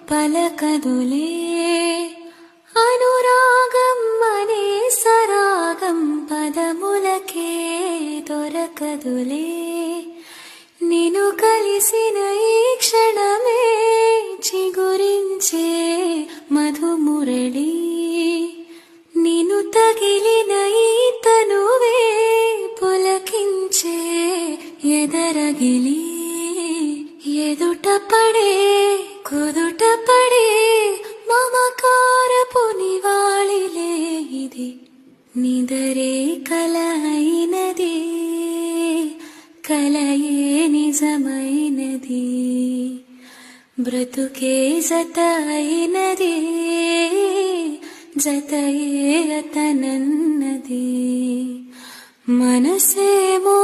పలకదులే అనురాగం అనే సరాగం పదములకే దొరకదులే నిన్ను కలిసిన ఈ క్షణమే చిగురించే మధుమురళి నిన్ను తగిలిన ఈ తనువే పులకించే ఎదరగిలి ఎదుట పడే కుదుట పడే మమకారపు నివాళిలే ఇది నిదరే కల అయినది కలయే నిజమైనది బ్రతుకే జత అయినది జతయే అతనన్నది మనసేమో